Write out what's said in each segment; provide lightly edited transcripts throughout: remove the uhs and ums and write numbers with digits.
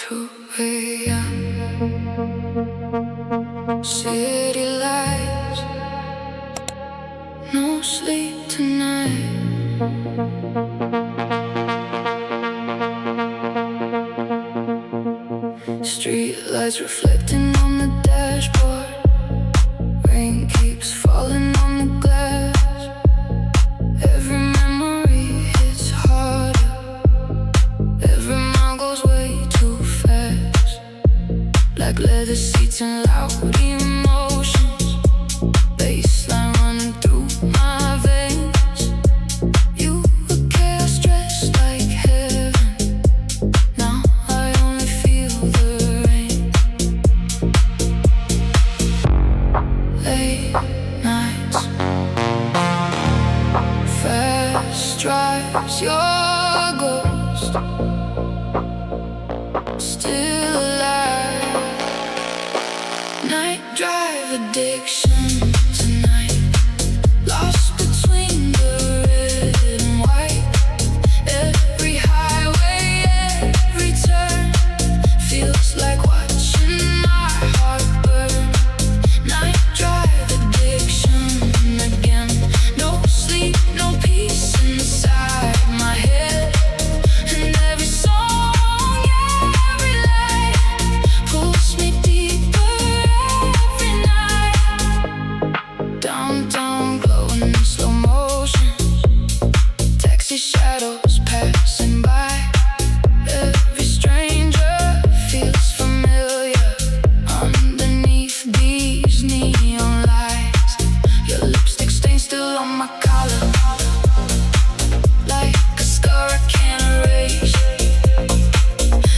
2 a.m. City lights, no sleep tonight. Streetlights reflecting on the dashboard. Rain keeps falling on the glass. Every memory hits harder. Every mile goes way too fast. Black leather seats and loud emotions. Baseline running through my veins. You were chaos dressed like heaven. Now I only feel the rain. Late nights, fast drives, your ghost still alive. Night drive addiction tonight. Lost between the red and white. Every highway, every turn feels like watching my heart burn. Night drive addiction again. No sleep, no peace inside my head. And every song, every light pulls me deeper every night. Downtown glowing in slow motion. Taxi shadows passing by. Every stranger feels familiar underneath these neon lights. Your lipstick stain still on my collar, like a scar I can't erase.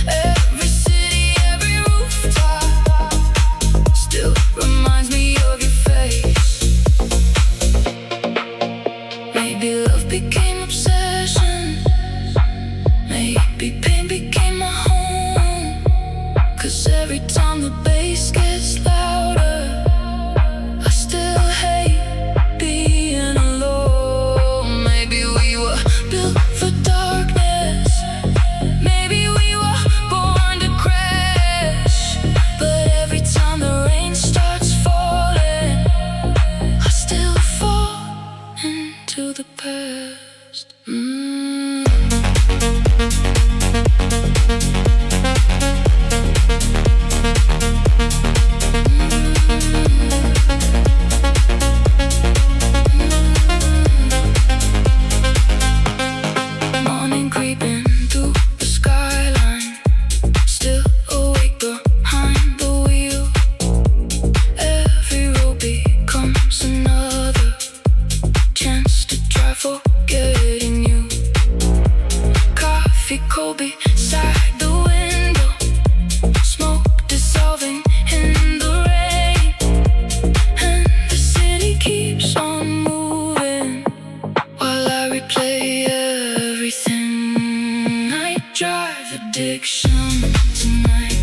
Every city, every rooftop still reminds me of your face. Maybe love became obsession. Maybe pain became my home. 'Cause every time the bass gets louder, I still hate being alone. Maybe we were built for darkness. Maybe we were born to crash. But every time the rain starts falling, I still fall into the past. Morning creeping through the skyline. Still awake behind the wheel. Every road becomes another chance to try forgetting you. Coffee cold beside the window. Smoke dissolving in the rain. And the city keeps on moving while I replay everything. Night drive addiction tonight.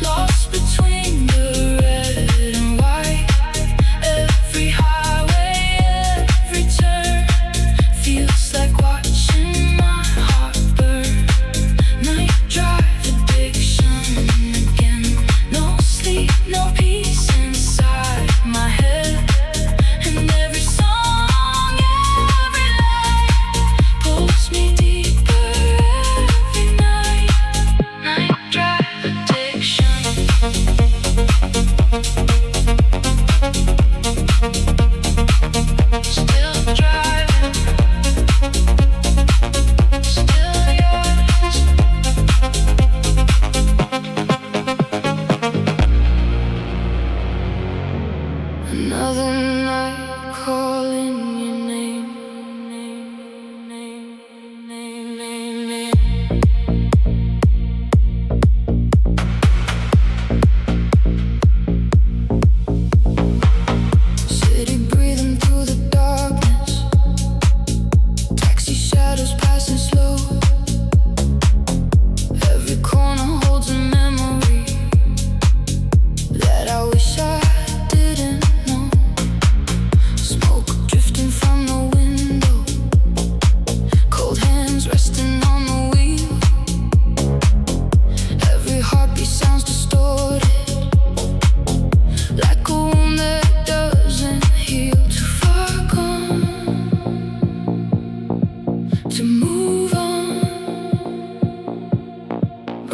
Lost between the red and white. Every highway, every turn feels like watching my heart burn. Night drive addiction again. No sleep, no peace inside my head. And every song, every light pulls me deeper every night. Night drive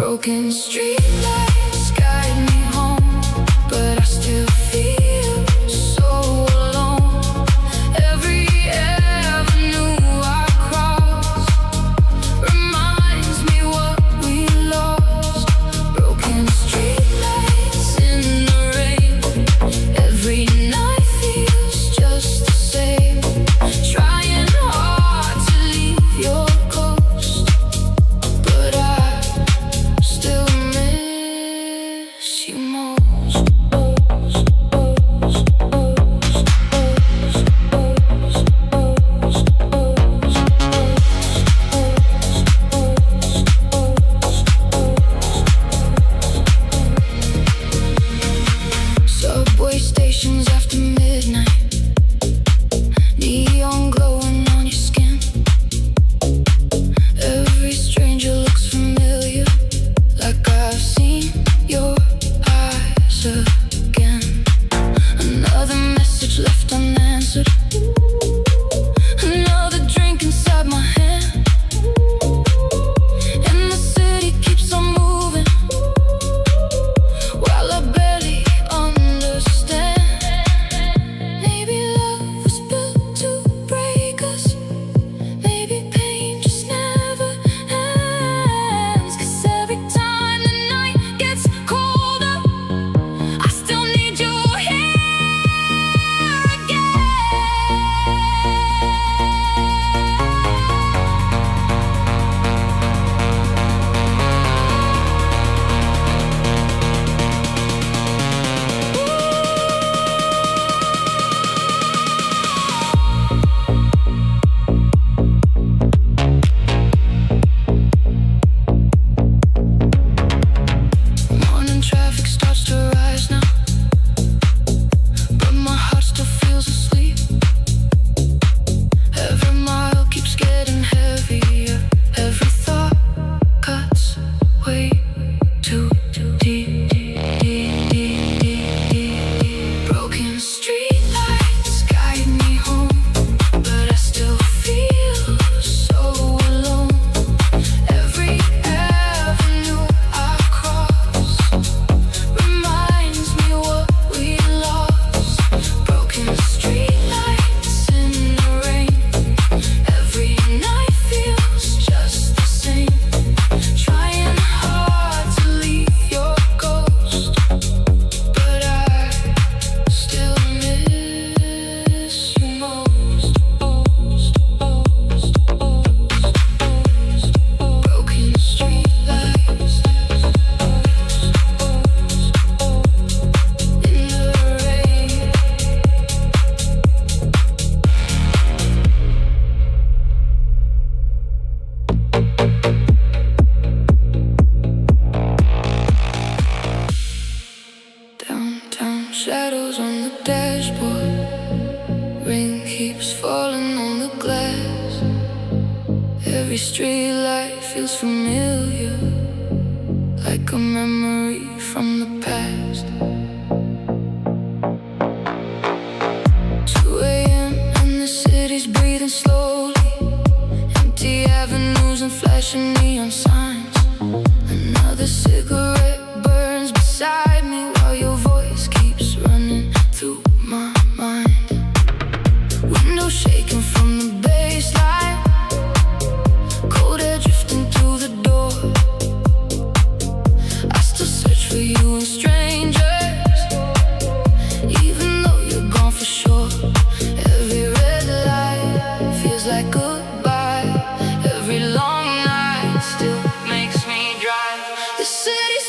Broken streetlights guide me home, but I still feel so alone. Every avenue I cross reminds me what we lost. Broken streetlights in the rain, every night feels just the same. Trying hard to leave your ghost, but I still miss you most. Subway stations after midnight, neon glowing on your skin. Every stranger looks familiar, like I've seen your eyes again. Another message left unanswered, another drink inside my hand. And the city keeps on moving while I barely understand. Maybe love was built to break us, maybe pain just never ends. 'Cause every time the night gets colder, I still need you here again. Morning traffic starts to rise now, but my heart still feels asleep. Every mile keeps getting heavier, every thought cuts way too deep. Broken streetlights guide me home, but I still feel so alone. Every avenue I cross reminds me what we lost. Broken streetlights in the rain, every night feels just the same. Trying hard to leave your ghost, but I still miss you most. Broken streetlights in the rain. Downtown shadows on the dashboard, rain keeps falling on the glass. Every street light feels familiar, like a memory from the past. 2 a.m. and the city's breathing slowly, empty avenues and flashing neon signs. Another cigarette burns beside me while your voice keeps running through my mind. Window shaking from the baseline, cold air drifting through the door. I still search for you in strangers, even though you're gone for sure. Every red light feels like goodbye. Every long night still makes me drive. The city's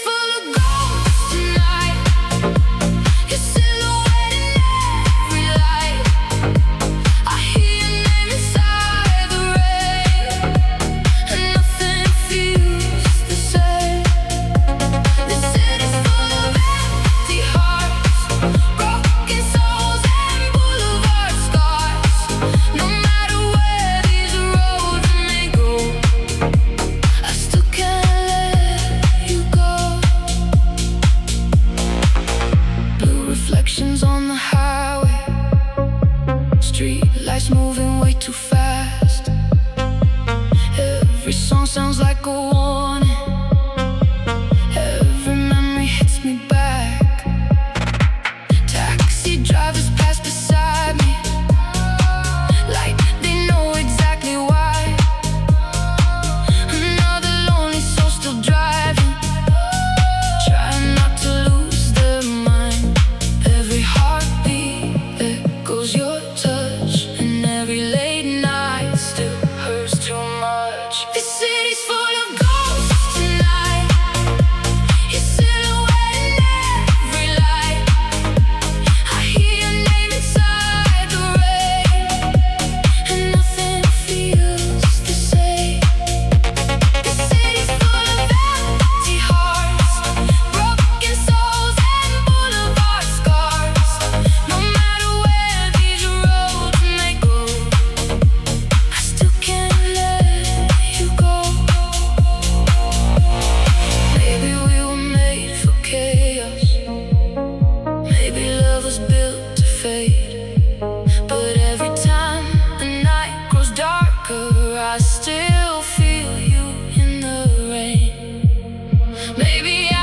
Maybe I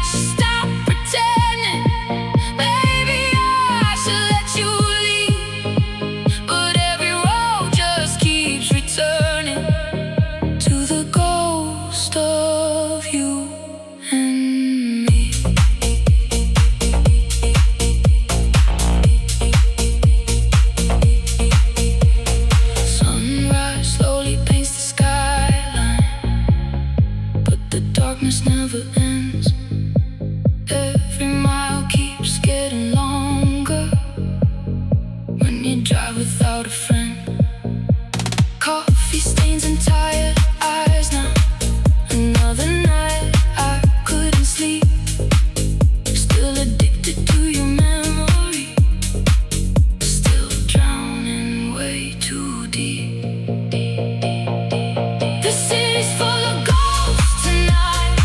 should stop pretending. Maybe I should let you leave. But every road just keeps returning to the ghost of you and me. Sunrise slowly paints the skyline, but the darkness never ends. Every mile keeps getting longer when you drive without a friend. Coffee stains and tired eyes now. Another night I couldn't sleep. Still addicted to your memory. Still drowning way too deep. The city's full of ghosts tonight.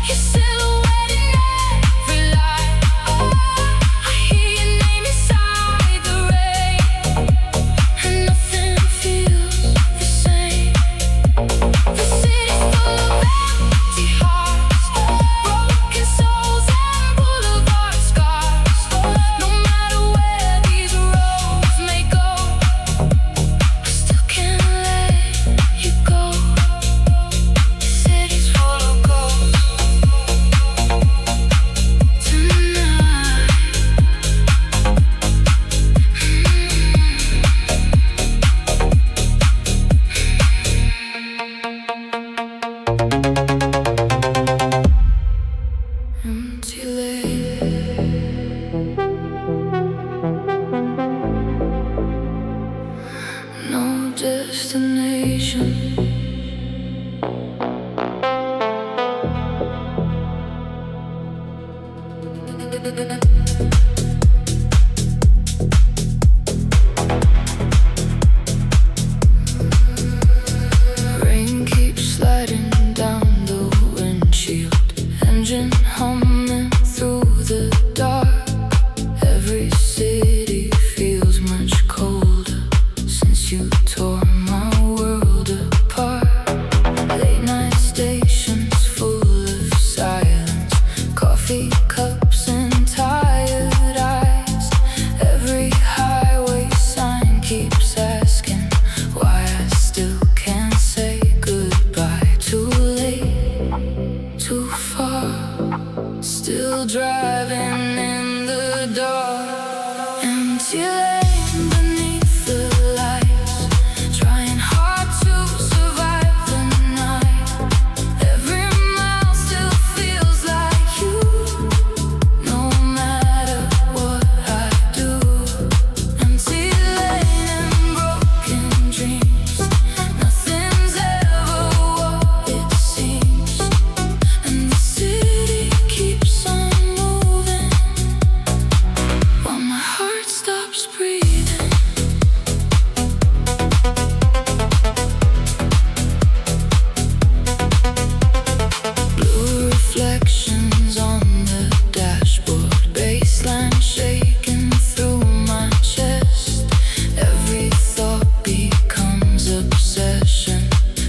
Your silhouette in every light. I hear your name inside the rain, and nothing feels the same. The city's full of empty hearts, broken souls and boulevard scars. No matter where these roads may go, I still can't let you go. The city's full of ghosts tonight. Empty lane, no destination. Rain keeps sliding down the windshield, engine humming through the dark. Every city feels much colder since you tore my world apart. Late night stations full of silence, coffee cups and tired eyes. Every highway sign keeps asking why I still can't say goodbye. Too late, too far, still driving in the dark. Empty lane beneath the lights, trying hard to survive the night. Every mile still feels like you, no matter what I do. Empty lane and broken dreams, nothing's ever what it seems. And the city keeps on moving while my heart stops breathing. Blue reflections on the dashboard, baseline shaking through my chest. Every thought becomes obsession.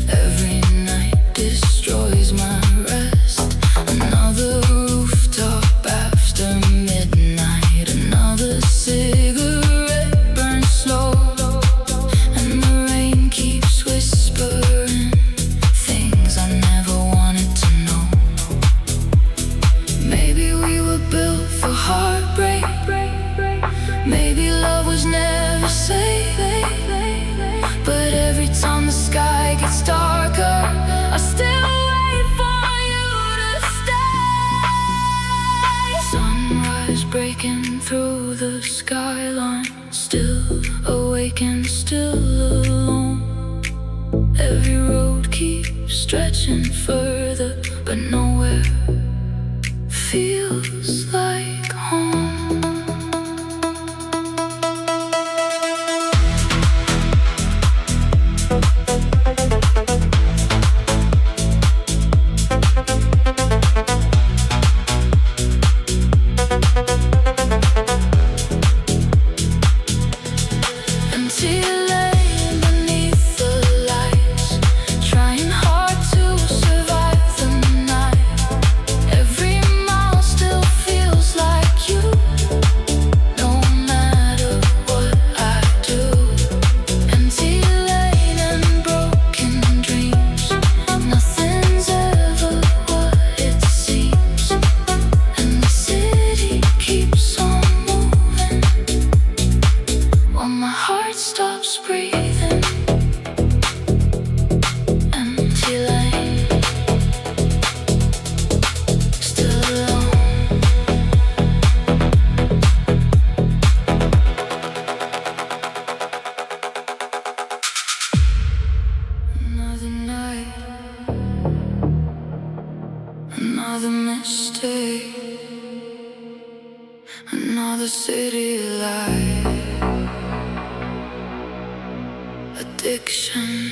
Every night destroys my rest. Another rooftop after midnight. Another cigarette burns slow, and the rain keeps whispering things I never wanted to know. Maybe we were built for heartbreak. Maybe love was never safe. But every time the sky gets darker, I still wait for you to stay. Sunrise breaking through the skyline, still awake and still alone. Every road keeps stretching further, but nowhere feels like home. Beneath the lights, trying hard to survive the night. Another mistake, another city light addiction.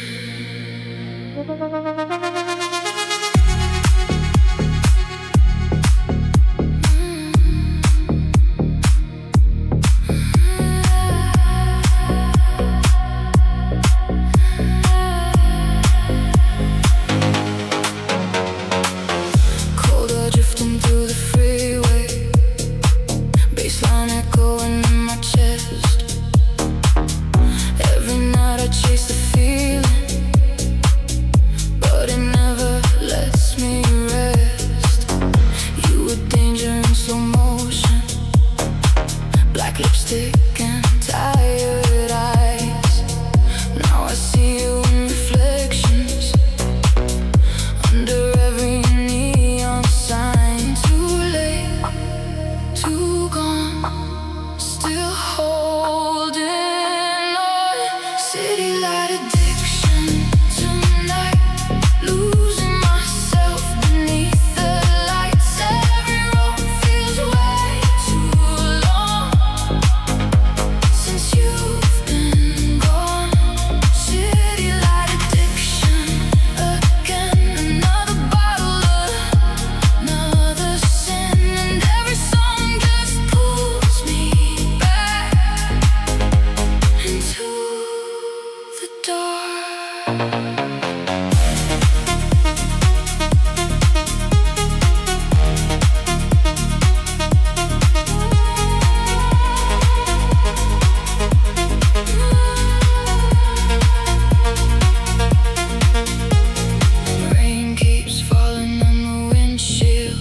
Citylight addiction tonight, losing myself beneath the lights. Every road feels way too long since you've been gone. Citylight addiction again, another bottle, another sin, and every song just pulls me back into the dark. Rain keeps falling on the windshield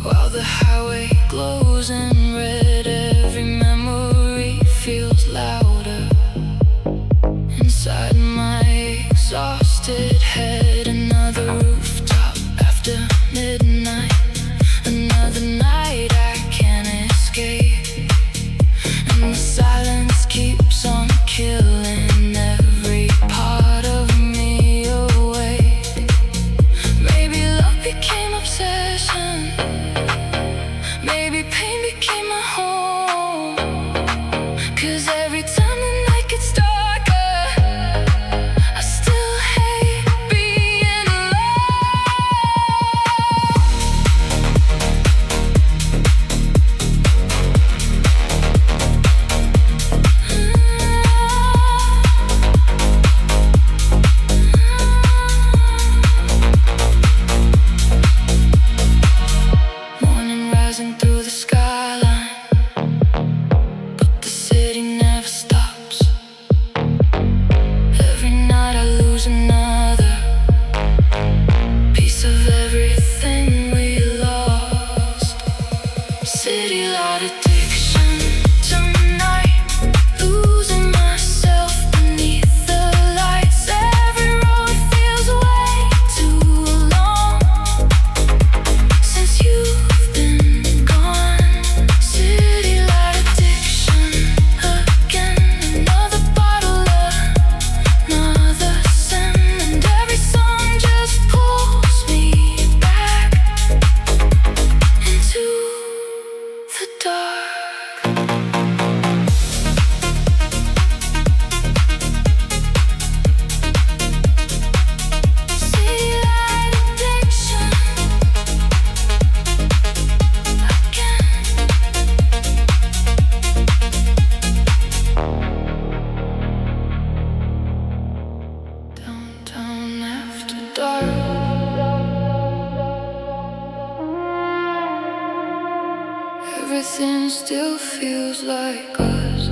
while the highway glows in red. Every memory feels louder inside my exhausted head. Another rooftop after midnight, another night I can't escape, and the silence keeps on killing every part of me awake. Maybe love became obsession, maybe pain became my home, 'cause every time the night gets darker, I still hate being alone. Morning rising through the skyline, but the city never stops. Every night I lose another piece of everything we lost. Citylight addiction tonight, losing myself beneath the lights. Every road feels way too long since you've been gone. Citylight addiction again, another bottle, another sin, and every song just pulls me back into the dark. Citylight addiction again. Downtown after dark. Everything still feels like us.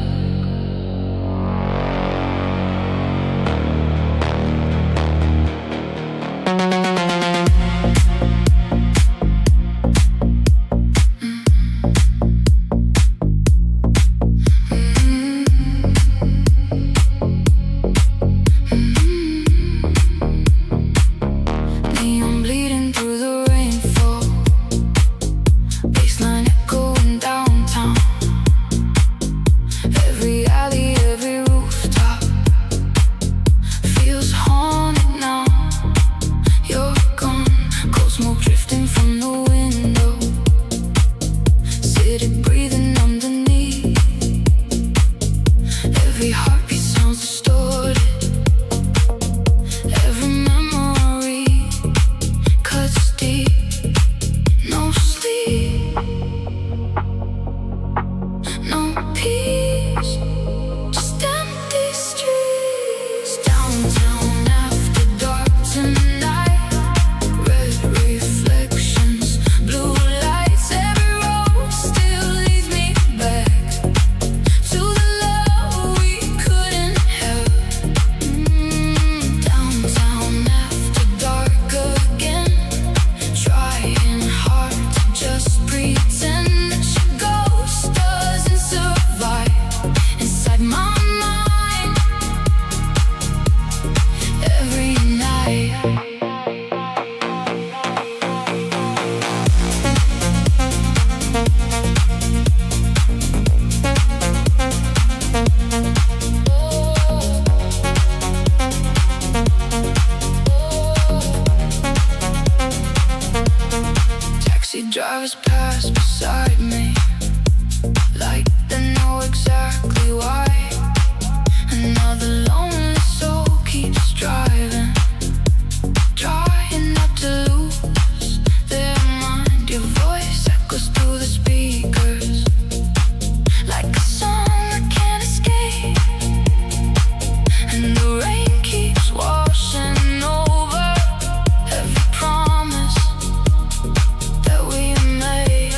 Neon bleeding through the rainfall, baseline echoing downtown. Drivers pass beside me like they know exactly why. Another lonely soul keeps driving, trying not to lose their mind. Your voice echoes through the speakers like a song I can't escape, and the rain keeps washing over every promise that we made.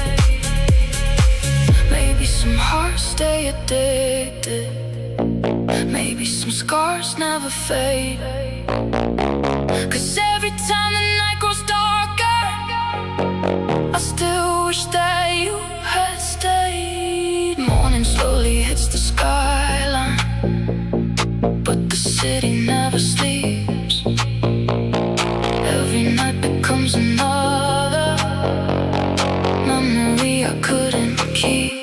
Maybe some hearts stay addicted, maybe some scars never fade. 'Cause every time the night grows darker, I still wish that you had stayed. Morning slowly hits the skyline, but the city never sleeps. Every night becomes another memory I couldn't keep.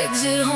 Exit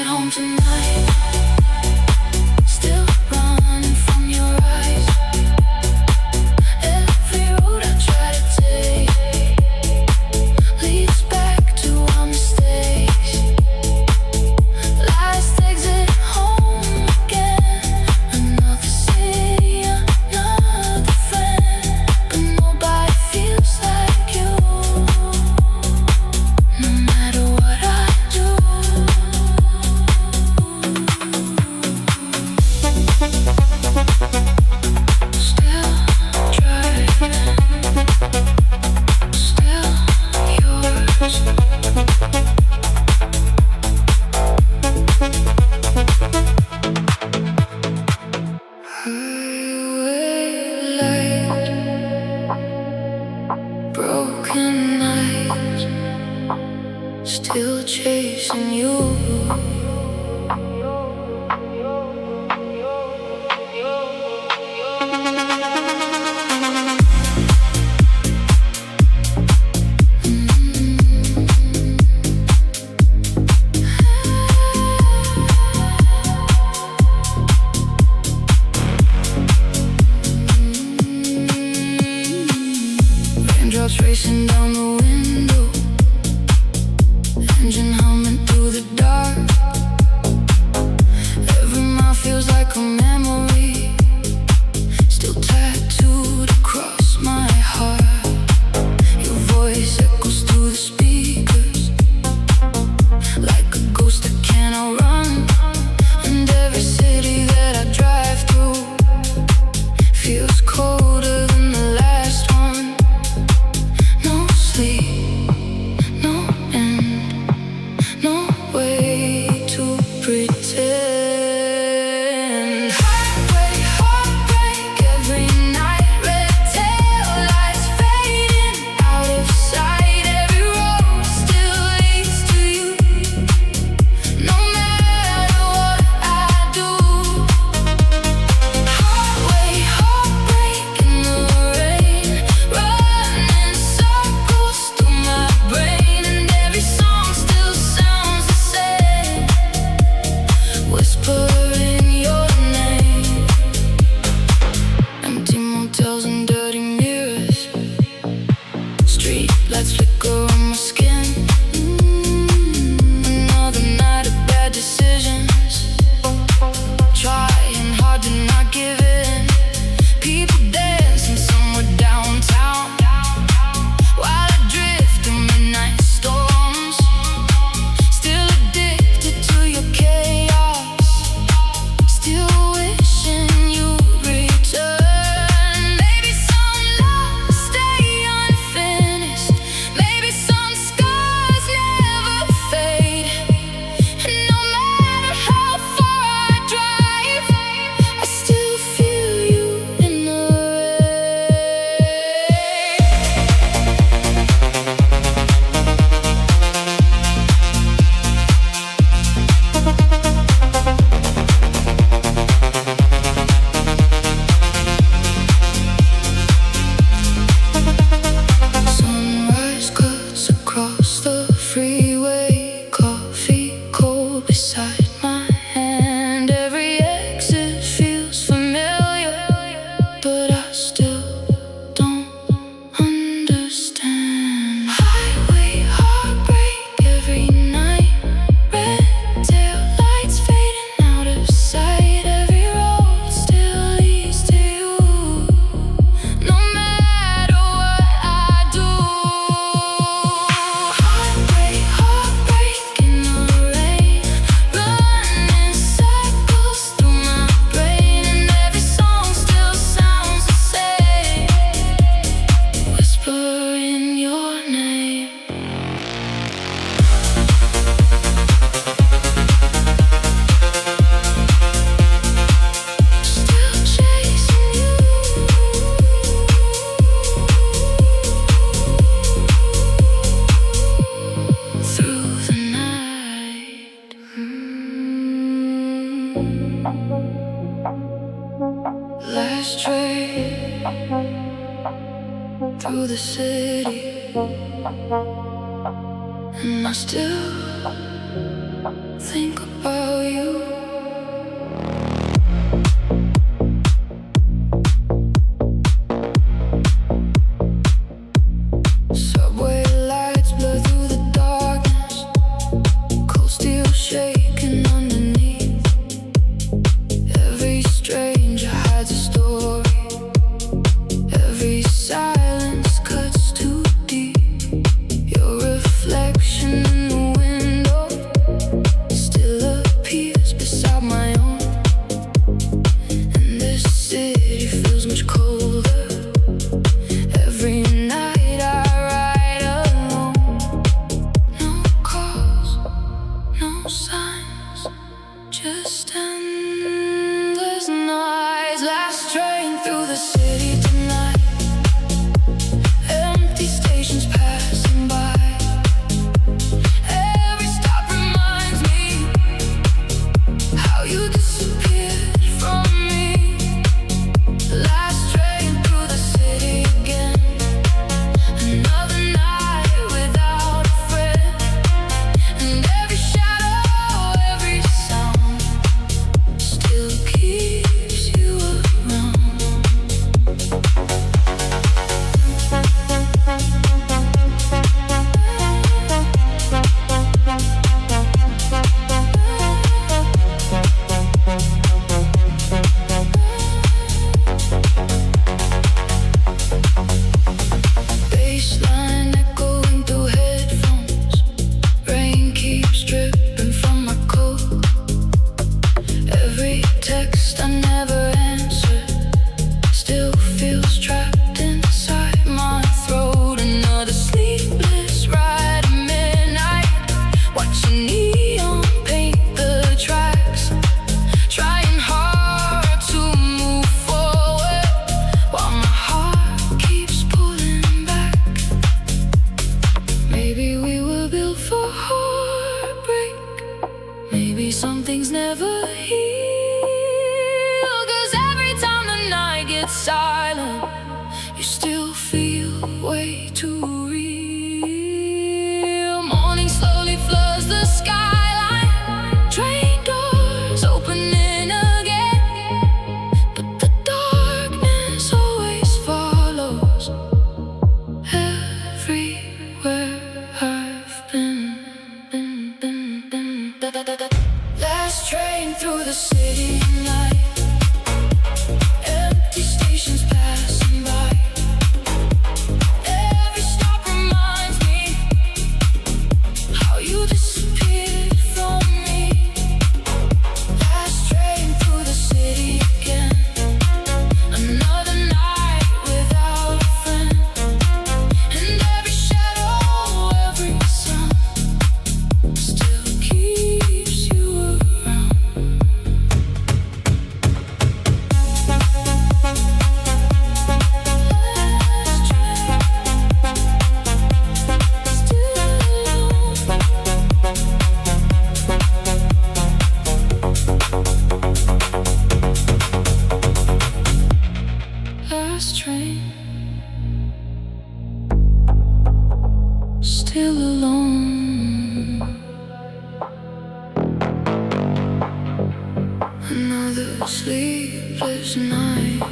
home tonight. Still running from your eyes. Every road I try to take the night, still chasing you. Racing down the window, engine humming through the dark. Every mile feels like a memory, still tattooed across my heart. Your voice echoes through the speakers, like a ghost that cannot run. And every city that I drive through feels colder than the last one. No end, no way to pretend. Heartbreak, heartbreak every night. Red tail lights fading out of sight. Every road still leads to you, no matter what I do. Heartbreak in the rain, running circles through my brain, and every song still sounds the same, whispering your name. Empty motels and dirty mirrors, streetlights flicker on my skin. Another night of bad decisions, trying hard to not give in. People dancing somewhere downtown, while I drift through midnight storms. Still addicted to your chaos, still wishing you'd return. Maybe some love stay unfinished, maybe some scars never fade. And no matter how far I drive, I still feel you in the sunrise cuts across the freeway, coffee cold beside my hand. Every exit feels familiar, but I still don't understand. Highway heartbreak every night. Red tail lights fading out of sight. Every road still leads to you, no matter what I do. Heartbreak, heartbreak in the rain, running circles through my brain, and every song still sounds the same, whispering your name. Still chasing you through the night. Last train through the city, and I still think about you. Subway lights blur through the darkness, cold steel shaking underneath. Every stranger hides a story, every silence cuts too deep. Your reflection in the window still appears things never heal. 'Cause every time the night gets silent, you still feel way too real. Morning slowly floods the skyline, train doors opening again, but the darkness always follows everywhere I've been. Last train through the city night, empty stations passing by. Every stop reminds me how you disappeared from me. Last train through the city again, another night without a friend, and every shadow, every sun still keeps you around. Last train, still alone. Last train, still alone. Another sleepless night.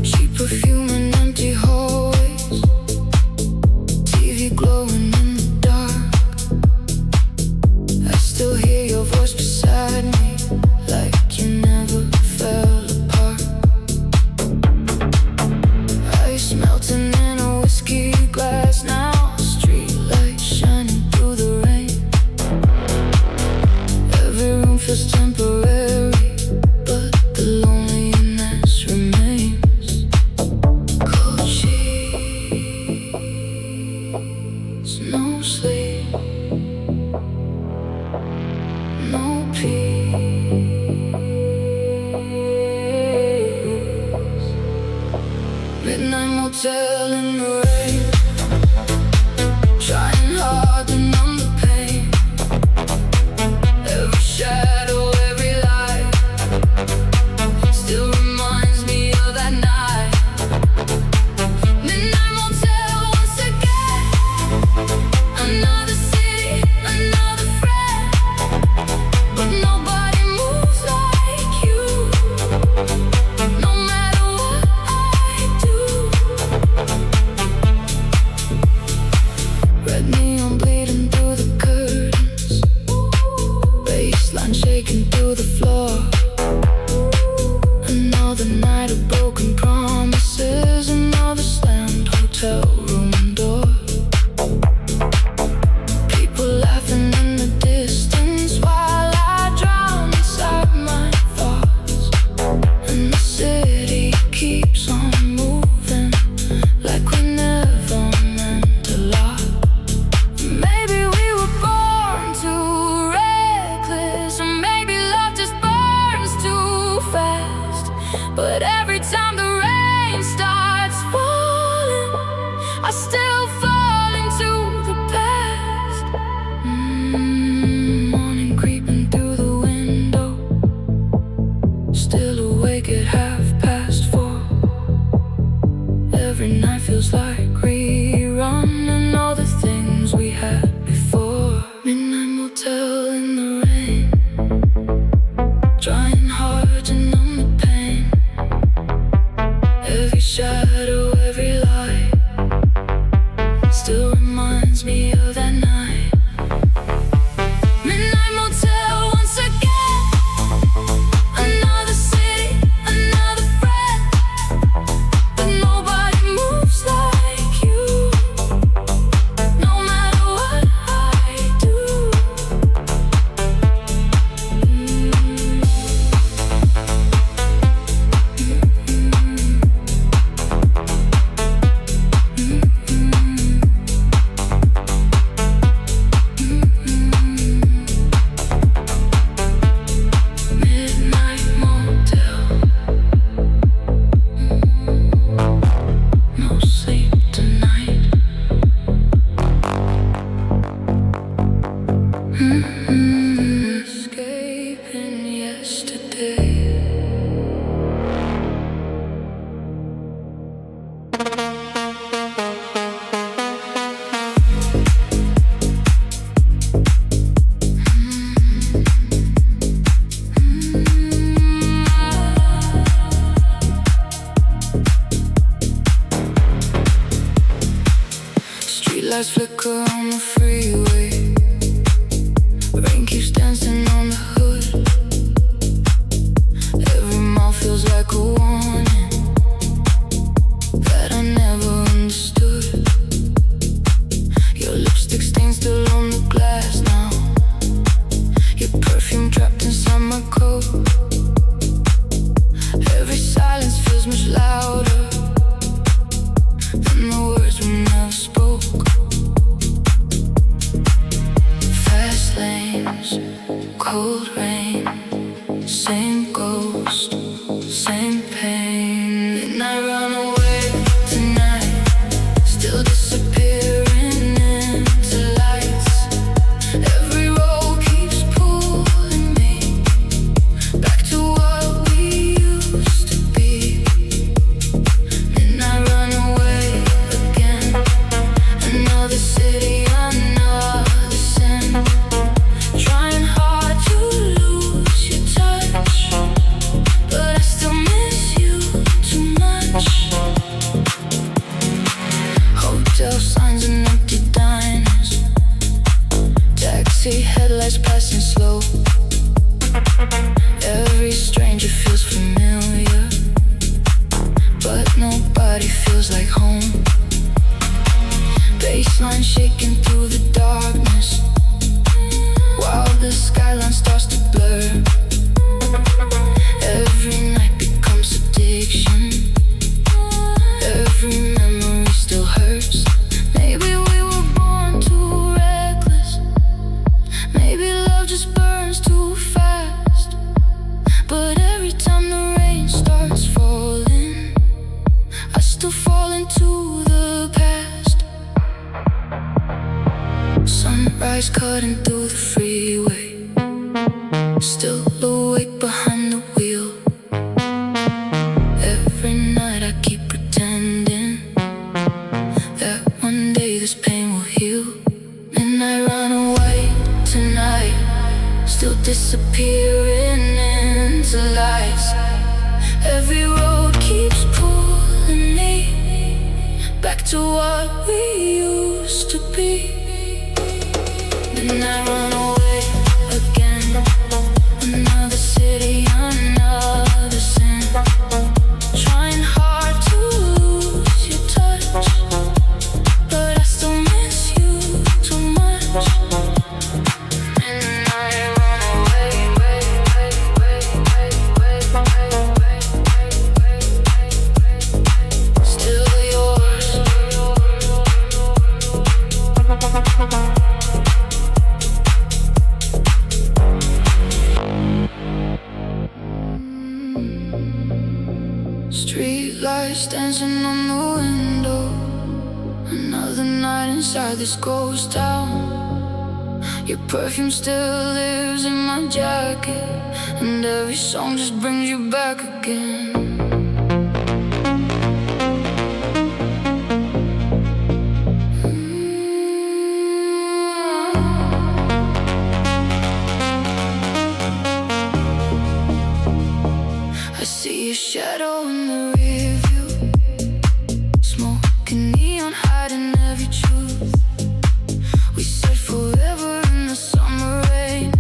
Cheap perfume and empty hallways, TV glowing in the dark. I still hear your voice beside me, like you never fell apart. Ice melting in a whiskey glass now, streetlights shining through the rain. Every room feels temporary, but the loneliness remains. Cold sheets, no sleep, no peace. Midnight motel in the rain, trying hard to numb the pain. Every shadow, every light still reminds me of that night. Midnight motel once again, another city, another friend, but nobody moves like you. No matter what I do, red neon bleeding through the curtains, baseline shaking through the floor. Another night of broken promises, another slammed hotel room door. People laughing in the distance while I drown inside my thoughts. And the city keeps on moving like we never meant to lot. Maybe we were born too reckless, or maybe love just burns too fast. But every time the rain starts falling, I still fall into the past. Morning creeping through the window, still awake at 4:30. Every night feels like rerunning all the things we had before. Midnight motel in the rain, trying hard to numb the pain. Every shadow, every light still reminds me of that night. Midnight motel once again, another city, another friend, but nobody moves like you. No matter what I do. Streetlights flicker on the freeway. Rain keeps dancing on the hood. Every mile feels like a warning that I never understood. Your lipstick stain still on the glass now. Your perfume trapped inside my coat. Every silence feels much louder than the words we never spoke. Fast lanes, cold rain, same ghost, same pain. And I run away tonight, still disappearing into lights. Every road keeps pulling me back to what we used to be. And I run away again, another city, another sin. Trying hard to lose your touch, but I still miss you too much. Hotel signs and empty diners, taxi headlights passing slow. Every stranger feels familiar, but nobody feels like home. Baseline shaking through the darkness, while the skyline starts to blur. Every night becomes addiction. Every memory still hurts. Maybe we were born too reckless. Maybe love just burns too fast. But every time the rain starts falling, I still fall into the past. Sunrise cutting through the freeway, still awake behind the wheel. Every night I keep pretending that one day this pain will heal. And I run away tonight, still disappearing into lights. Every road keeps pulling me back to what we used to be. And I run away again, another city, another sin. Trying hard to lose your touch, but I still miss you too much. And I run away, still yours. Streetlights dancing on the window. Another night inside this ghost town. Your perfume still lives in my jacket, and every song just brings you back again. I see your shadow in the rear view, smoking neon, hiding every truth. We said forever in the summer rain.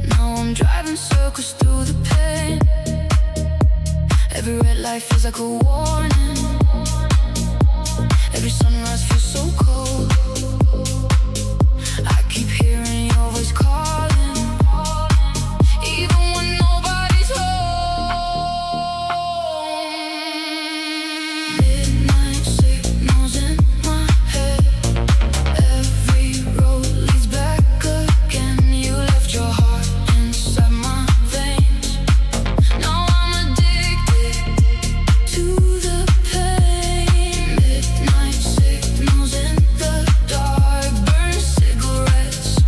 Now I'm driving circles through the pain. Every red light feels like a warning. Every sunrise feels so cold. I keep hearing your voice calling, even when nobody's home. Midnight signals in my head. Every road leads back again. You left your heart inside my veins. Now I'm addicted to the pain. Midnight signals in the dark, burn cigarettes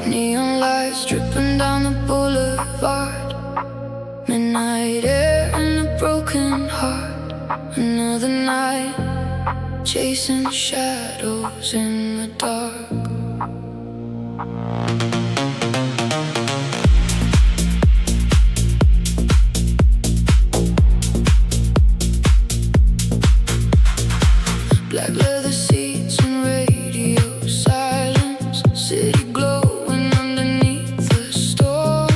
Neon lights dripping down the boulevard, midnight air and a broken heart. Another night, chasing shadows in the dark. Black leather seats and radio silence, city glowing underneath the storm.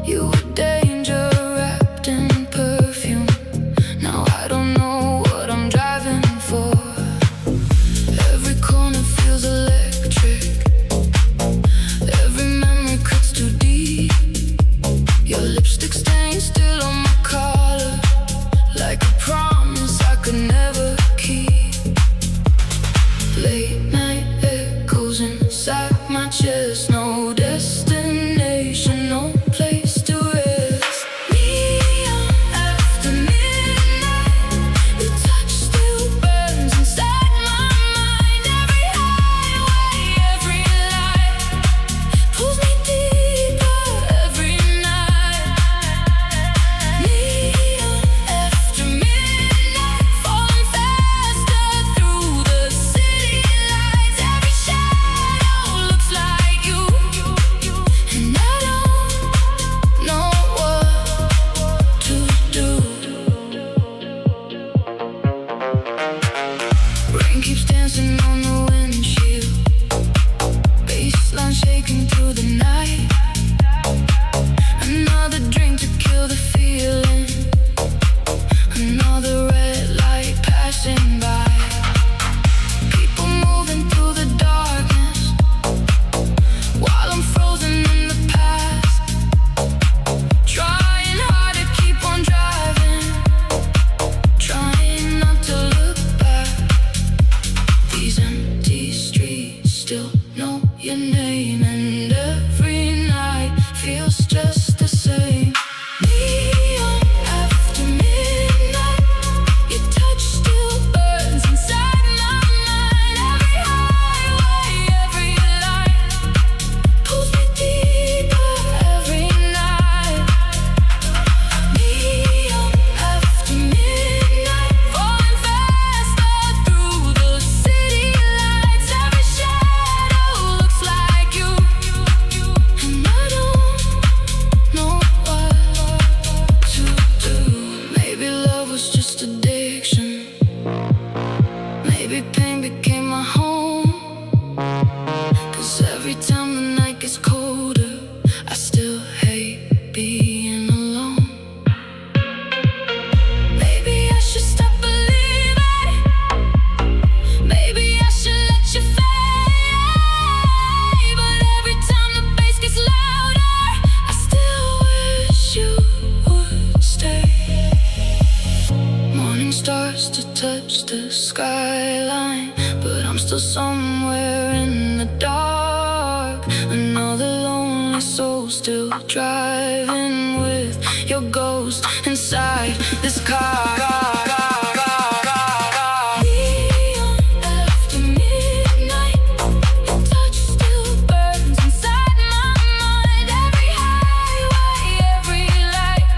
You were danger wrapped in perfume. Now I don't know what I'm driving for. Every corner feels electric, every memory cuts too deep. Your lipstick stain still on my collar, like a promise I could never keep. Late night echoes inside my chest, no destination, no place to rest. Neon after midnight, your touch still burns inside my mind. Every highway, every light pulls me deeper every night. Neon after midnight, falling faster through the city lights. Every shadow looks like you, and I don't know what to do. Rain keeps dancing on the windshield, baseline shaking through the night. Another drink to kill the feeling, another red light passing by. People moving through the darkness, while I'm frozen in the past. Trying hard to keep on driving, trying not to look back. These empty streets still know your name, and every night feels just the same. Neon after midnight, your touch still burns inside my mind. Every highway, every light pulls me deeper every night. Neon after midnight, falling faster through the city lights. Every shadow looks like you, and I don't know what to do. Maybe love was just addiction, maybe pain became my home. 'Cause every time the night gets colder, I still hate being alone. Maybe I should stop believing, maybe I should let you fade. But every time the bass gets louder, I still wish you would stay. Morning starts to touch the skyline, but I'm still somewhere in the dark. Another lonely soul still driving with your ghost inside this car. Neon after midnight, your touch still burns inside my mind. Every highway, every light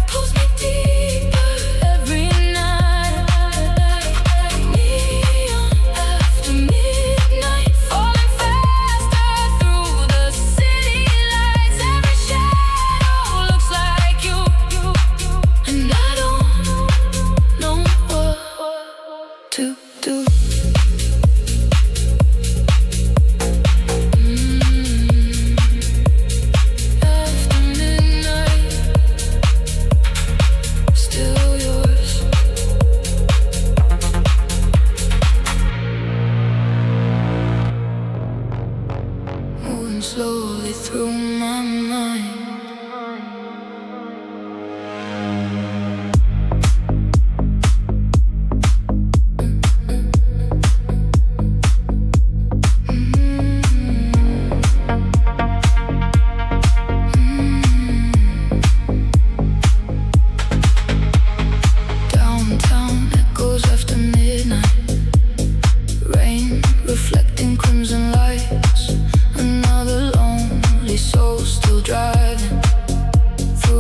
pulls me deeper every night. Neon after midnight, falling faster through the city lights. Every shadow looks like you, and I don't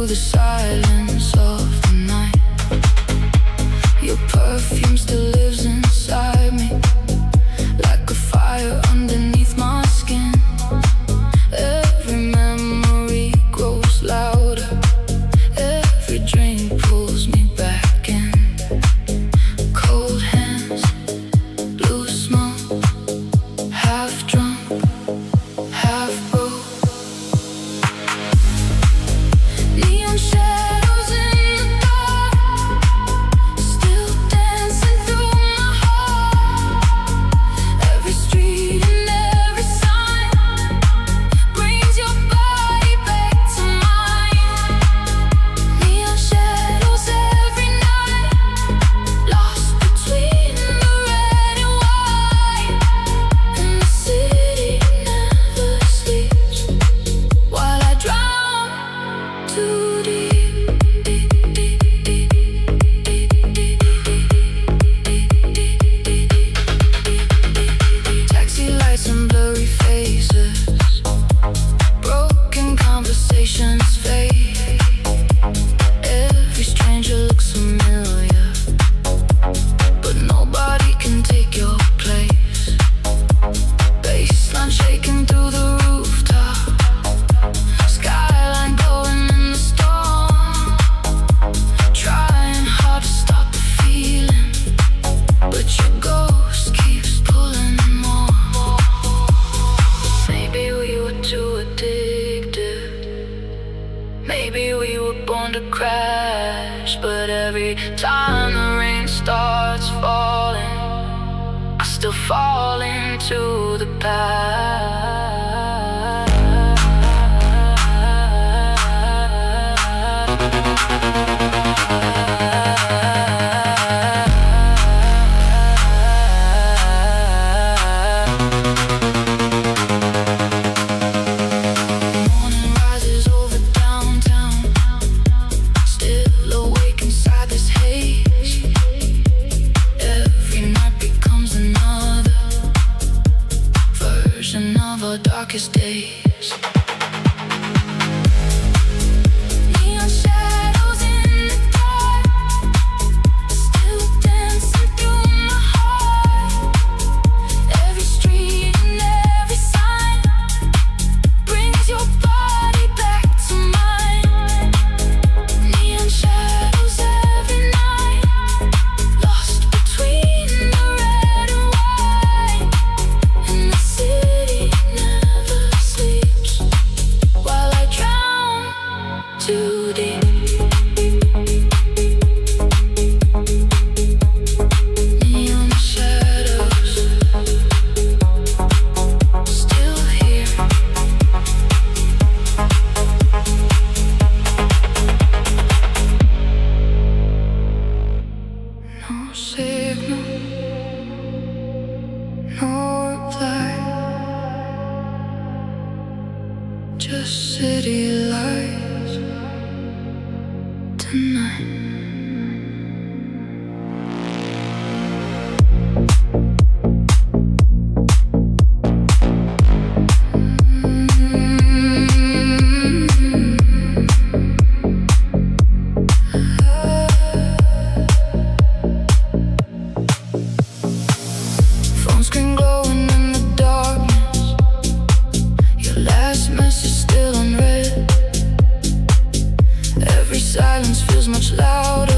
the silence of the night. Your perfume still lives inside me, like a fire underneath my skin. Every memory grows louder, every drink pulls me back in. Cold hands, loose smoke, half drunk, half broke. Neon shadows in the dark, still dancing through my heart. Every street and every sign brings your body back to mine. Neon shadows every night, lost between the red and white. And the city never sleeps while I drown too deep. Taxi lights and blurry faces, broken conversations fade. Every stranger looks familiar, but nobody can take your place. Baseline shaking through the rooftop, skyline glowing in the storm. Trying hard to stop the feeling, but your ghost keeps pulling more. Maybe we were too addicted, maybe we were born to crash. But every time the rain starts falling, I still fall into the past. Morning rises over downtown, still awake inside this haze. Every night becomes another version of our darkest days. Neon shadows in the dark, still dancing through my heart. Every street and every sign brings your body back to mine. Neon shadows every night, lost between the red and white. And the city never sleeps while I drown too deep. Neon shadows still here. No signal, no reply, just city lights tonight. Phone screen glowing in the darkness, your last message still unread. Every silence feels much louder.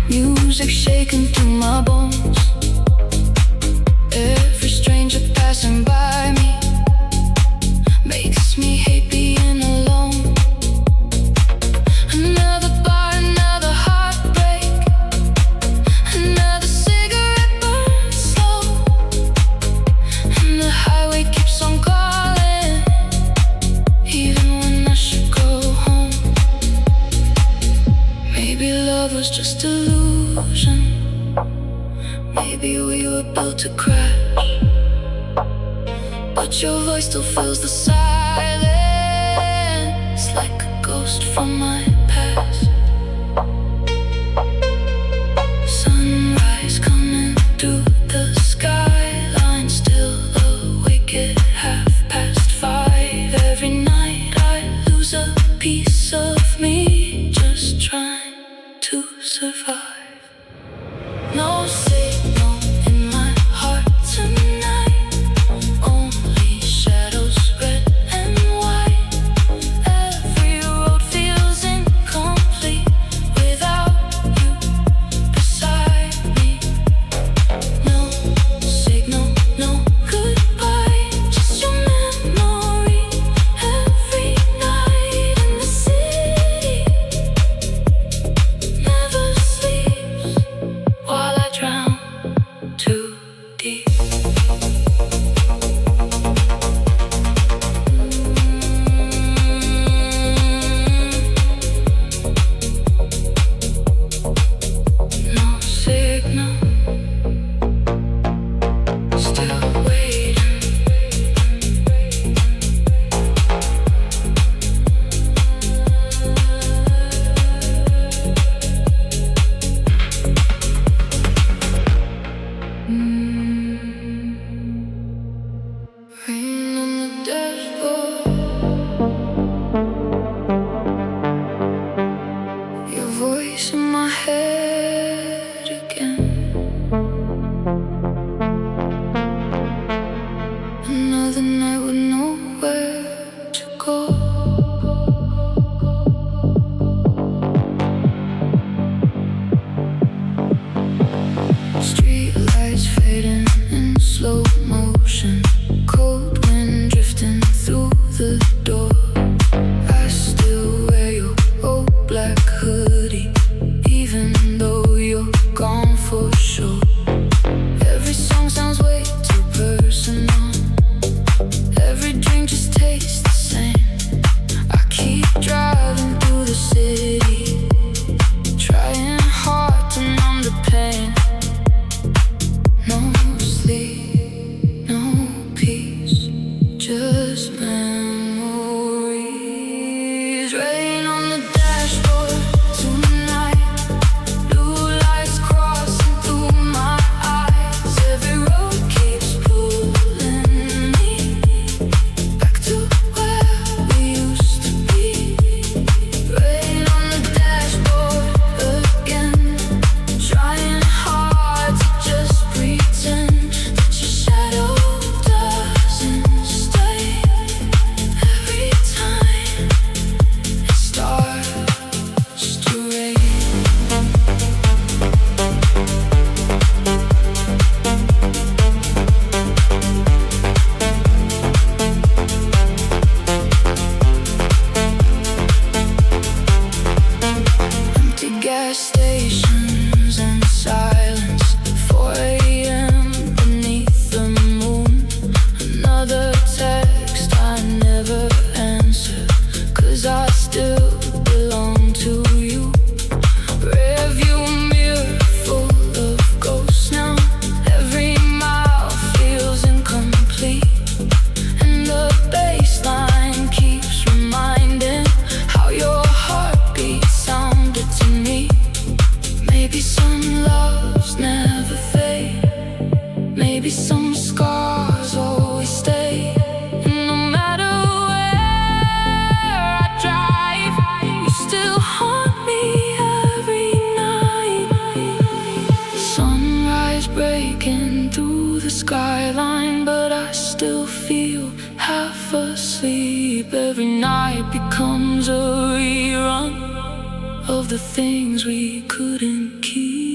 Music shaking through my bones. Every stranger passing by me makes me hate being alone. Another bar, another heartbreak, another cigarette burns slow, and the highway keeps on calling, even when I should go home. Maybe love was just illusion. Maybe we were built to crash, but your voice still fills the silence like a ghost from my past. Sunrise coming through the skyline, still awake at 5:30. Every night I lose a piece of me, just trying to survive. No signal in my heart tonight, only shadows red and white. Every road feels incomplete without you beside me. No signal, no goodbye, just your memory every night. And the city never sleeps while I drown too deep. No signal, still waiting. Rain on the dashboard, your voice in my head again. Another night with nowhere to go. Streetlights fading in slow motion, cold wind drifting through the door. I still wear your old black hoodie, even though you're gone for sure. Every song sounds way too personal. Every drink just tastes the same. I keep driving through the city, trying hard to numb the pain. No sleep, no peace, just memories. Rain on the dashboard tonight, blue lights crossing through my eyes. Every road keeps pulling me back to where we used to be. Rain on the dashboard again, trying hard to just pretend that your shadow doesn't stay. Every time it starts to rain. Empty gas stations and silence, 4 a.m. beneath the moon. Another text I never answer, 'cause I still belong to you. Rearview mirror full of ghosts now. Every mile feels incomplete, and the baseline keeps reminding how your heartbeat sounded to me. Maybe some loves never fade, maybe some scars always stay. And no matter where I drive, you still haunt me every night. Sunrise breaking through the skyline, but I still feel half asleep. Every night becomes a rerun of the things we couldn't keep.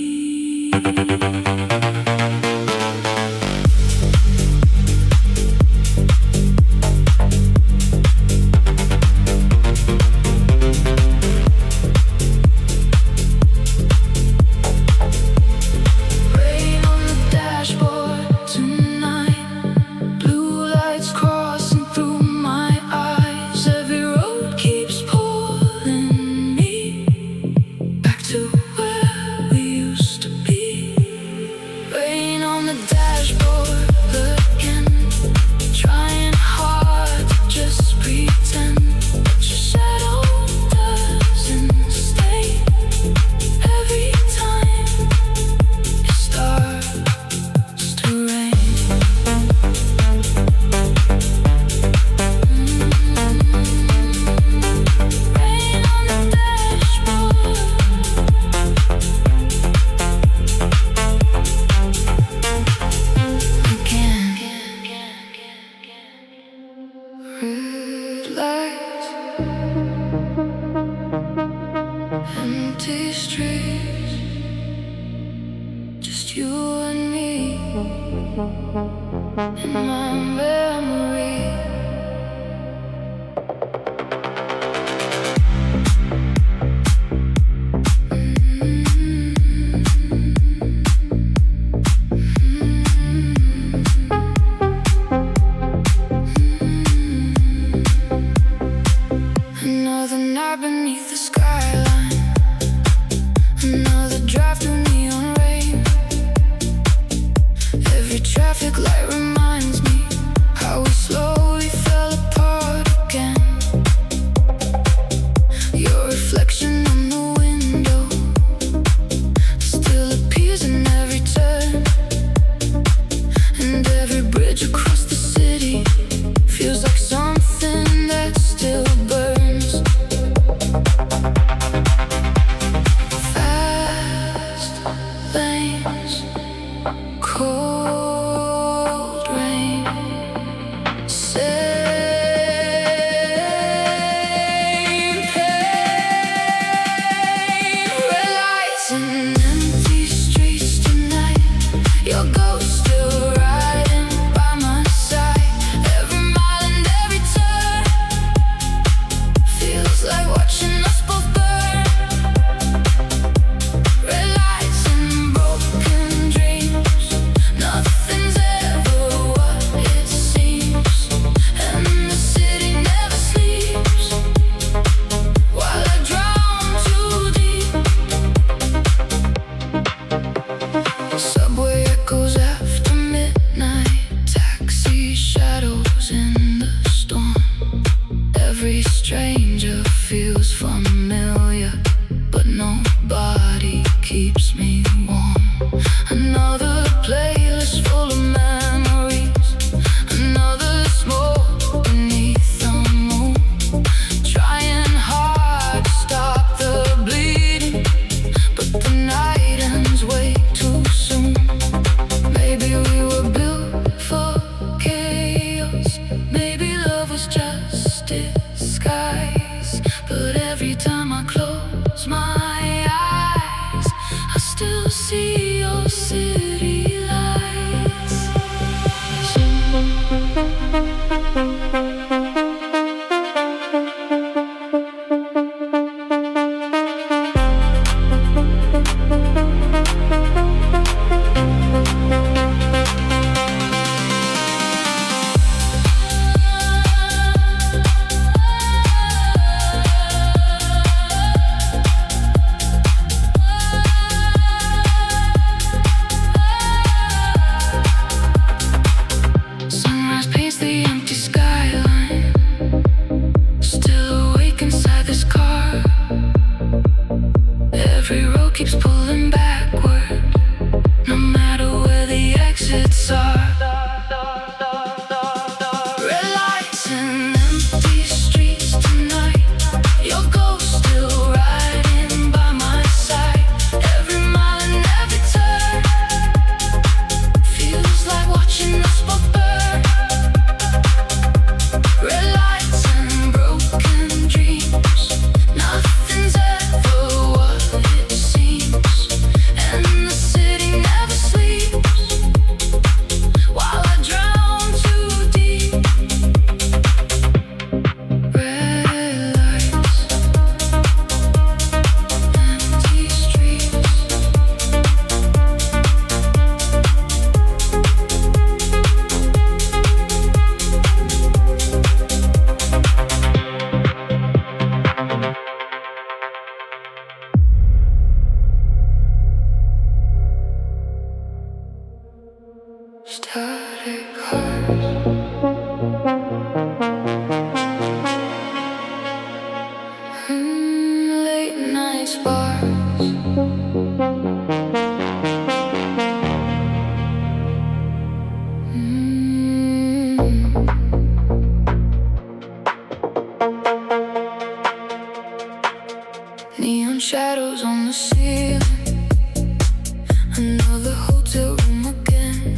Another hotel room again.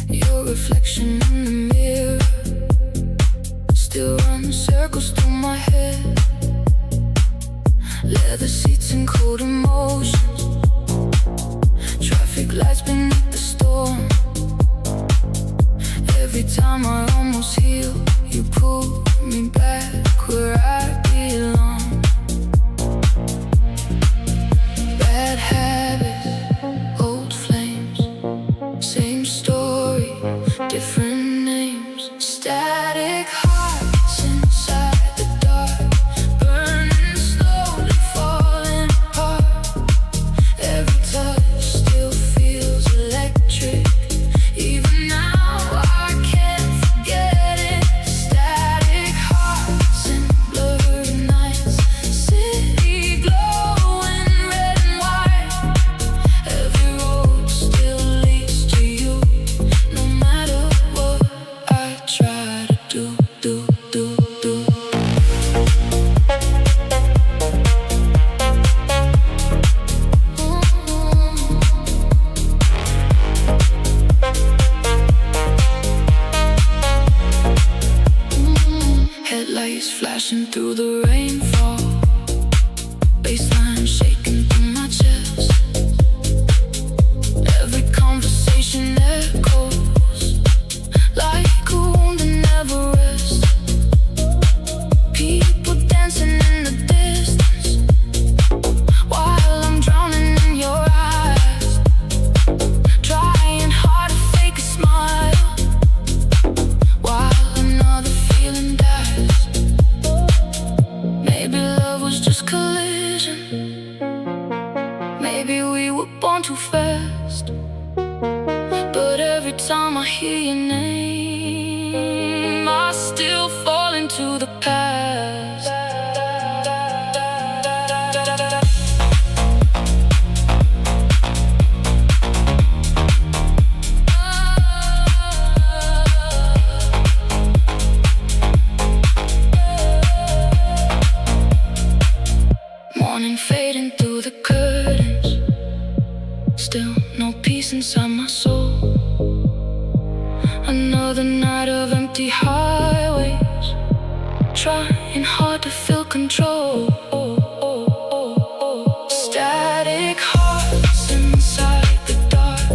Your reflection in the mirror still runs circles through my head. Leather seats and cold emotions. Traffic lights beneath the storm. Every time I almost heal, you pull me back where I belong. Bad habits, old flames, same story, different names. Static hearts inside the dark, burning slowly, falling apart. Every touch still feels electric. Even now I can't forget it. Static hearts and blurred nights, city glowing red and white. Every road still leads to you, no matter what I try to do. Headlights flashing through the rainfall, baseline shaking through my chest. Every conversation echoes like a wound that never rests. People dancing in the distance while I'm drowning in your eyes, trying hard to fake a smile while another feeling dies. Maybe love was just collision. Maybe we were born too fast. But every time I hear your name, I still fall into the past. Morning fading through the curtains, still no peace inside my soul. Another night of empty highways, trying hard to feel control. Static hearts inside the dark,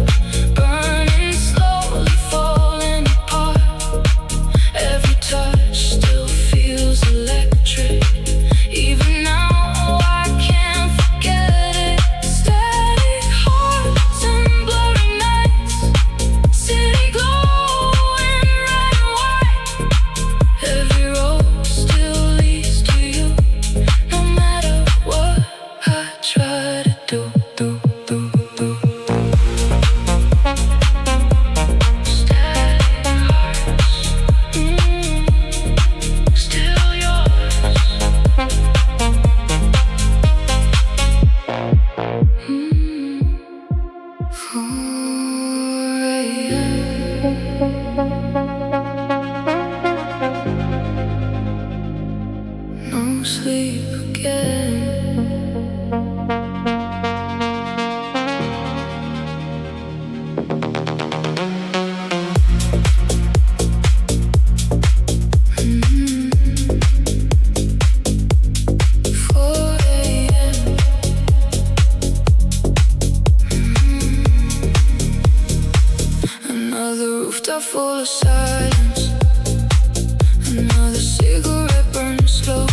burning slowly, falling apart. Every touch still feels electric. Even now I can't forget it. Static hearts and blurry nights, city glowing red and white. Every road still leads to you, no matter what I try to do. Static hearts, still yours. 4 a.m. No sleep again. Mm. 4 a.m. Another rooftop full of silence. Another cigarette burns slow.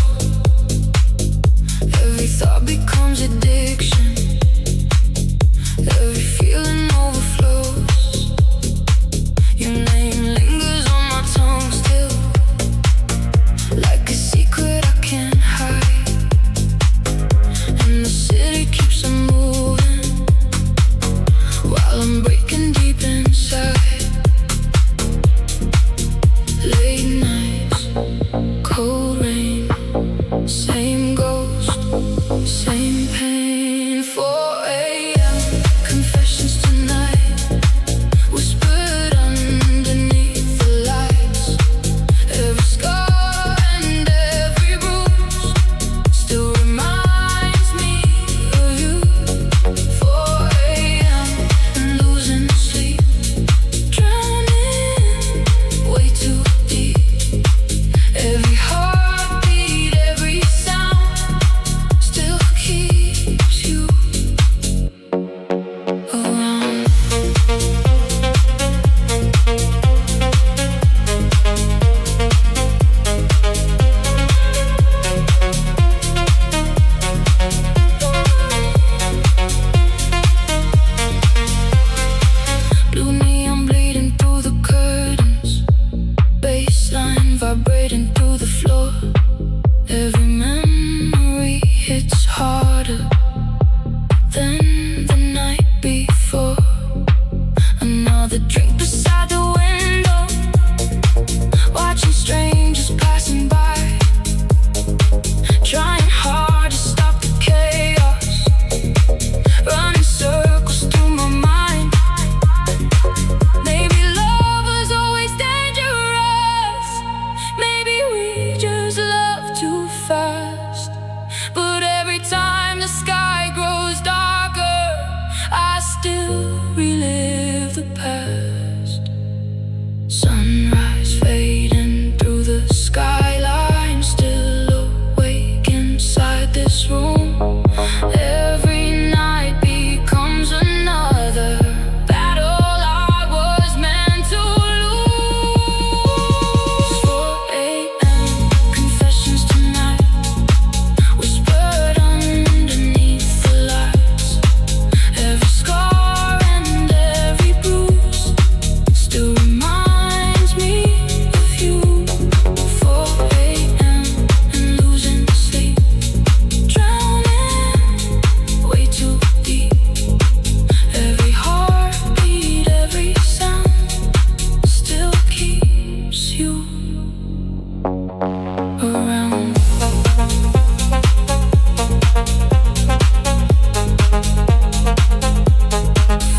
Every thought becomes addiction. Every feeling overflows. Your name lingers on my tongue still, like a secret I can't hide. And the city keeps on moving while I'm breaking deep inside. still relive the past. Sunrise fading through the skyline, still awake inside this room. Every night becomes another battle I was meant to lose. 4 a.m. confessions tonight, whispered underneath the lights. Every scar and every bruise still reminds me of you. 4 a.m. and losing sleep, drowning way too deep. Every heartbeat, every sound still keeps you around.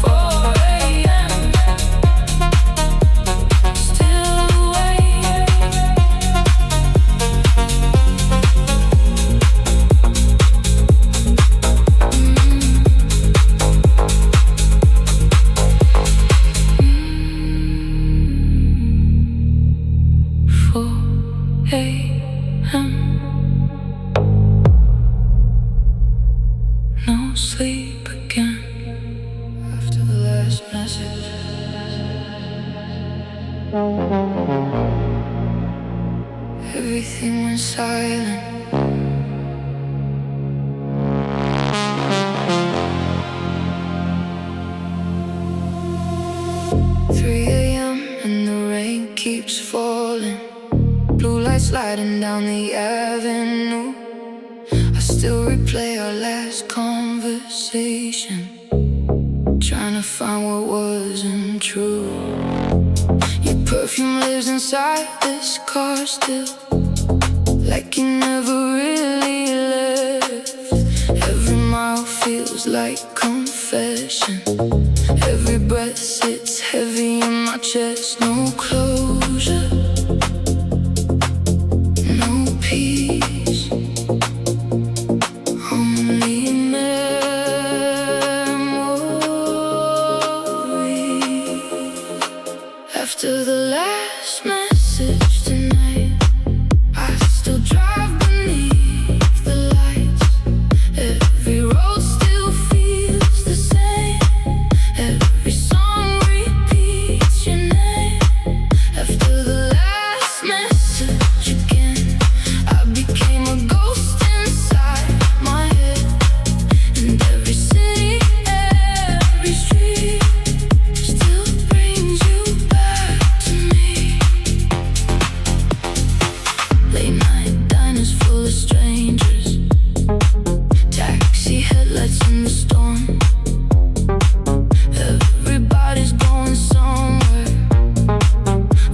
4 a.m. still awake. 4 a.m. no sleep again. After the last message, everything went silent. 3 a.m. and the rain keeps falling. Blue lights sliding down the avenue. I still replay our last conversation, trying to find what wasn't true. Your perfume lives inside this car still, like you never really left. Every mile feels like confession. Every breath sits heavy in my chest. No closure, no peace, only memory. After the last message tonight, I still drive beneath the lights. Every road still feels the same. Every song repeats your name. After the last message again, I became a ghost inside my head. And every city, every street still brings you back to me. Late night diners full of strangers, taxi headlights in the storm. Everybody's going somewhere,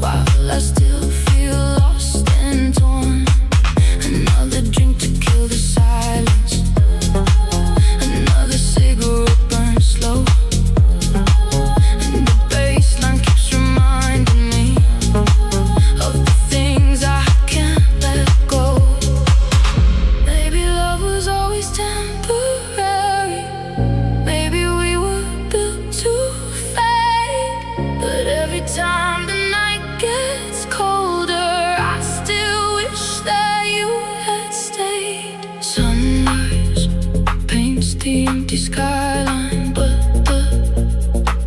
while I still feel lost and torn. Another drink to kill the silence, another cigarette burns slow, and the bassline keeps reminding me of the things I can't let go. Maybe love was always temporary. Maybe we were built to fade. But every time the night gets colder, I still wish that you had stayed. Sunrise paints the empty skyline, but the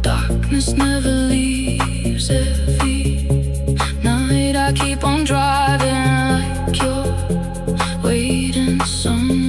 darkness never leaves. Every night I keep on driving like you're waiting somewhere.